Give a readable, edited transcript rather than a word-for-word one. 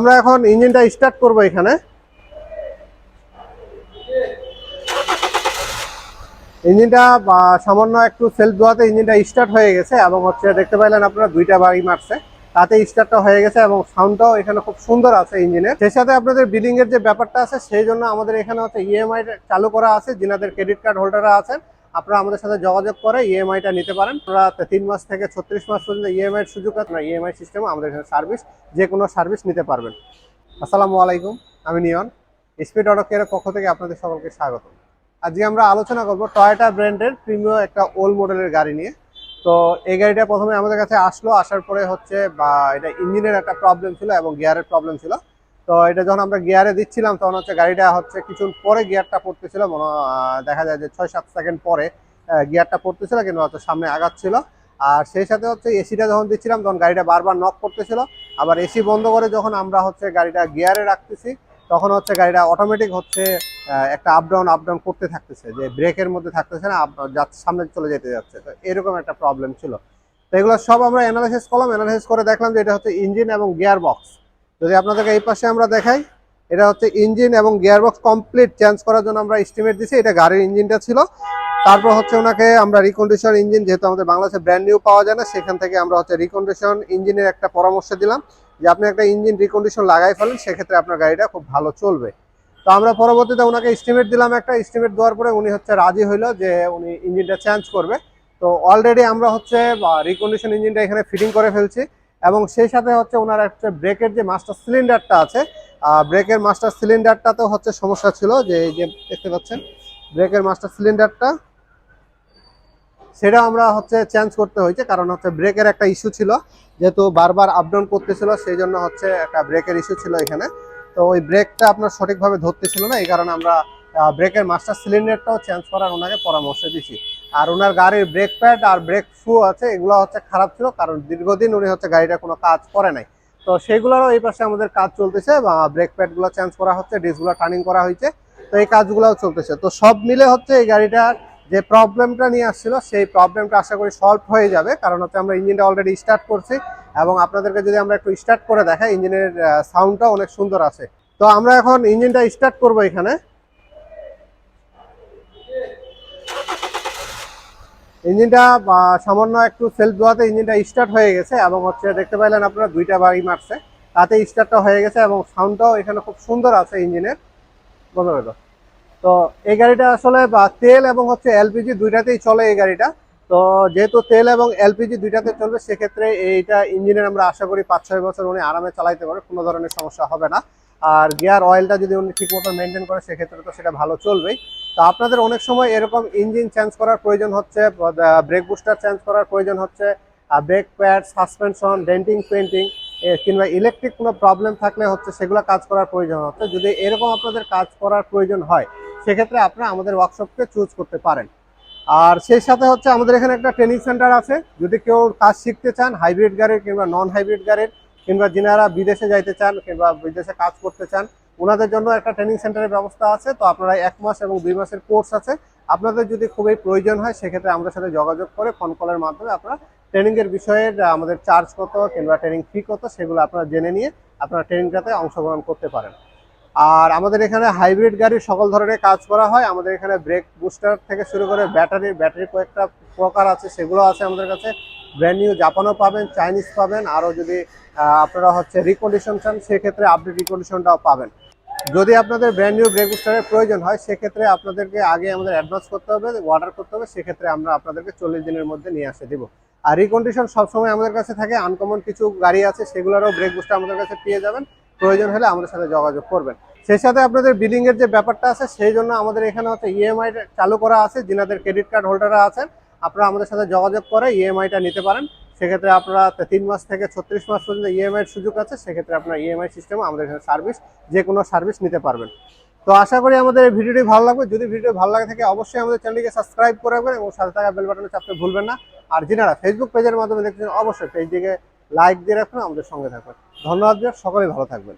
আমরা এখন ইঞ্জিনটা স্টার্ট করব। এখানে ইঞ্জিনটা সামান্য একটু সেলফ দেওয়াতে ইঞ্জিনটা স্টার্ট হয়ে গেছে এবং দেখতে পাইলেন আপনারা দুইটা বাড়ি মারছে, তাতে স্টার্টটা হয়ে গেছে এবং সাউন্ডটাও এখানে খুব সুন্দর আছে ইঞ্জিনের। সেই সাথে আপনাদের বিলিং এর যে ব্যাপারটা আছে সেই জন্য আমাদের এখানে ইএমআই চালু করা আছে। যিনাদের ক্রেডিট কার্ড হোল্ডাররা আছেন আপনারা আমাদের সাথে যোগাযোগ করে ইএমআইটা নিতে পারেন। আপনারা 3 মাস থেকে 36 মাস পর্যন্ত ইএমআই এর সুযোগ আছে। ইএমআই সিস্টেমে আমাদের এখানে সার্ভিস, যে কোনো সার্ভিস নিতে পারবেন। আসসালামু আলাইকুম, আমি নিয়ন, স্পিড অটো কেয়ারের পক্ষ থেকে আপনাদের সকলকে স্বাগত। আজকে আমরা আলোচনা করব টয়োটা ব্র্যান্ডের প্রিমিয়াম একটা ওল্ড মডেলের গাড়ি নিয়ে। তো এই গাড়িটা প্রথমে আমাদের কাছে আসার পরে এটা ইঞ্জিনের একটা প্রবলেম ছিল এবং গিয়ারের প্রবলেম ছিল। তো এটা যখন আমরা গিয়ারে দিচ্ছিলাম তখন গাড়িটা কিছু পরে গিয়ারটা পড়তেছিল, দেখা যায় যে 6-7 সেকেন্ড পরে গিয়ারটা পড়তেছিল, কিন্তু সামনে আগাচ্ছিল। আর সেই সাথে এসিটা যখন দিচ্ছিলাম তখন গাড়িটা বারবার নক করতেছিল। আবার এসি বন্ধ করে যখন আমরা গাড়িটা গিয়ারে রাখতেছি তখন গাড়িটা অটোমেটিক একটা আপ ডাউন করতে থাকতেছে, যে ব্রেকের মধ্যে থাকতেছে না, সামনে চলে যেতে যাচ্ছে। তো এরকম একটা প্রবলেম ছিল। তো এগুলো সব আমরা অ্যানালাইসিস করলাম, অ্যানালাইসিস করে দেখলাম যে এটা ইঞ্জিন এবং গিয়ার বক্স। যদি আপনাদেরকে এই পাশে আমরা দেখাই, এটা ইঞ্জিন এবং গিয়ার বক্স কমপ্লিট চেঞ্জ করার জন্য আমরা এস্টিমেট দিছি। এটা গাড়ির ইঞ্জিনটা ছিল, তারপর ওনাকে আমরা রিকন্ডিশন ইঞ্জিন, যেহেতু আমাদের বাংলাদেশে ব্র্যান্ড নিউ পাওয়া যায় না, সেখান থেকে আমরা রিকন্ডিশন ইঞ্জিনের একটা পরামর্শ দিলাম যে আপনি একটা ইঞ্জিন রিকন্ডিশন লাগাই ফেলেন, সেক্ষেত্রে আপনার গাড়িটা খুব ভালো চলবে। তো আমরা পরবর্তীতে ওনাকে এস্টিমেট দিলাম, একটা এস্টিমেট দেওয়ার পরে উনি রাজি হইলো যে উনি ইঞ্জিনটা চেঞ্জ করবে। তো অলরেডি আমরা রিকন্ডিশন ইঞ্জিনটা এখানে ফিটিং করে ফেলছি এবং সেই সাথে ওনার ব্রেকের যে মাস্টার সিলিন্ডারটা আছে, ব্রেকের মাস্টার সিলিন্ডারটাতেও সমস্যা ছিল। যে এই যে দেখতে পাচ্ছেন ব্রেকের মাস্টার সিলিন্ডারটা, সেটা আমরা চেঞ্জ করতে হয়েছে, কারণ ব্রেকের একটা ইস্যু ছিল, যেহেতু বারবার আপ ডাউন করতেছিল, সেই জন্য একটা ব্রেকের ইস্যু ছিল এখানে। তো ওই ব্রেকটা আপনার সঠিকভাবে ধরতেছিল না, এই কারণে আমরা ব্রেকের মাস্টার সিলিন্ডারটাও চেঞ্জ করার ওনাকে পরামর্শ দিছি। আর ওনার গাড়ির ব্রেক প্যাড আর ব্রেক শু আছে, এগুলো খারাপ ছিল, কারণ দীর্ঘদিন উনি গাড়িটা কোনো কাজ করে নাই। তো সেইগুলোরও এই পাশে আমাদের কাজ চলতেছে, বা ব্রেক প্যাডগুলো চেঞ্জ করা হচ্ছে, ডিসগুলো টার্নিং করা হয়েছে। তো এই কাজগুলোও চলতেছে। তো সব মিলে এই গাড়িটার যে প্রবলেমটা নিয়ে আসছিল সেই প্রবলেমটা আশা করি সলভ হয়ে যাবে, কারণ আমরা ইঞ্জিনটা অলরেডি স্টার্ট করছি এবং আপনাদেরকে যদি আমরা একটু স্টার্ট করে দেখাই, ইঞ্জিনের সাউন্ডটা অনেক সুন্দর আছে। তো আমরা এখন ইঞ্জিনটা স্টার্ট করব। এখানে ইঞ্জিনটা সামান্য একটু সেলফ দেওয়াতে ইঞ্জিনটা স্টার্ট হয়ে গেছে এবং দেখতে পাইলেন আপনারা দুইটা বাড়ি মারছে, তাতে স্টার্টটা হয়ে গেছে এবং সাউন্ডটাও এখানে খুব সুন্দর আছে ইঞ্জিনের। বন্ধ করে দাও। তো এই গাড়িটা আসলে তেল এবং এলপিজি দুইটাতেই চলে এই গাড়িটা। তো যেহেতু তেল এবং এলপিজি দুইটাতে চলবে, সেক্ষেত্রে এইটা ইঞ্জিনের আমরা আশা করি 5-6 বছর উনি আরামে চালাইতে পারে, কোনো ধরনের সমস্যা হবে না। আর গিয়ার অয়েলটা যদি উনি ঠিক মতো মেনটেন করে, সেক্ষেত্রে তো সেটা ভালো চলবেই। তো আপনাদের অনেক সময় এরকম ইঞ্জিন চেঞ্জ করার প্রয়োজন হচ্ছে, ব্রেক বুস্টার চেঞ্জ করার প্রয়োজন হচ্ছে, brake pad, suspension, denting, painting কিংবা ইলেকট্রিক কোনো প্রবলেম থাকলে সেগুলো কাজ করার প্রয়োজন হচ্ছে। যদি এরকম আপনাদের কাজ করার প্রয়োজন হয়, সেক্ষেত্রে আপনারা আমাদের ওয়ার্কশপকে চুজ করতে পারেন। আর সেই সাথে আমাদের এখানে একটা ট্রেনিং সেন্টার আছে। যদি কেউ কাজ শিখতে চান হাইব্রিড গাড়ির কিংবা নন হাইব্রিড গাড়ির, কিংবা যিনারা বিদেশে যাইতে চান কিংবা বিদেশে কাজ করতে চান, ওনাদের জন্য একটা ট্রেনিং সেন্টারের ব্যবস্থা আছে। তো আপনারা 1 মাস এবং 2 মাসের কোর্স আছে। আপনাদের যদি খুবই প্রয়োজন হয়, সেক্ষেত্রে আমাদের সাথে যোগাযোগ করে ফোন কলের মাধ্যমে আপনারা ট্রেনিংয়ের বিষয়ে আমাদের চার্জ কত কিংবা ট্রেনিং ফি কত, সেগুলো আপনারা জেনে নিয়ে আপনারা ট্রেনিংটাতে অংশগ্রহণ করতে পারেন। আর আমাদের এখানে হাইব্রিড গাড়ির সকল ধরনের কাজ করা হয়। আমাদের এখানে ব্রেক বুস্টার থেকে শুরু করে ব্যাটারি কয়েকটা প্রকার আছে, সেগুলো আছে আমাদের কাছে। ব্র্যান্ড নিউ জাপানও পাবেন, চাইনিজ পাবেন, আরও যদি আপনারা রিকন্ডিশন চান, সেক্ষেত্রে আপডেট রিকন্ডিশনটাও পাবেন। যদি আপনাদের ব্র্যান্ড নিউ ব্রেক বুস্টারের প্রয়োজন হয়, সেক্ষেত্রে আপনাদেরকে আগে আমাদের অ্যাডভান্স করতে হবে, অর্ডার করতে হবে, সেক্ষেত্রে আমরা আপনাদেরকে 40 দিনের মধ্যে নিয়ে আসে দিব। আর রিকন্ডিশন সবসময় আমাদের কাছে থাকে। আনকমন কিছু গাড়ি আছে, সেগুলোরও ব্রেক বুস্টার আমাদের কাছে পেয়ে যাবেন। প্রয়োজন হলে আমাদের সাথে যোগাযোগ করবেন। সেই সাথে আপনাদের বিলিং এর যে ব্যাপারটা আছে, সেই জন্য আমাদের এখানে ইএমআই চালু করা আছে। যিনাদের ক্রেডিট কার্ড হোল্ডাররা আছেন আপনারা আমাদের সাথে যোগাযোগ করে ইএমআইটা নিতে পারেন। সেক্ষেত্রে আপনারা 3 মাস থেকে 36 মাস পর্যন্ত ইএমআই এর সুযোগ আছে। সেক্ষেত্রে আপনার ইএমআই সিস্টেমে আমাদের এখানে সার্ভিস, যে কোনো সার্ভিস নিতে পারবেন। তো আশা করি আমাদের এই ভিডিওটি ভালো লাগবে। যদি ভিডিও ভালো লাগে থাকে, অবশ্যই আমাদের চ্যানেলটিকে সাবস্ক্রাইব করে রাখবেন এবং সাথে থাকা বেল বাটনে চাপতে ভুলবেন না। আর যিনারা ফেসবুক পেজের মাধ্যমে দেখছেন, অবশ্যই পেজটিকে লাইক দিয়ে রাখবেন, আমাদের সঙ্গে থাকবেন। ধন্যবাদ, সকলেই ভালো থাকবেন।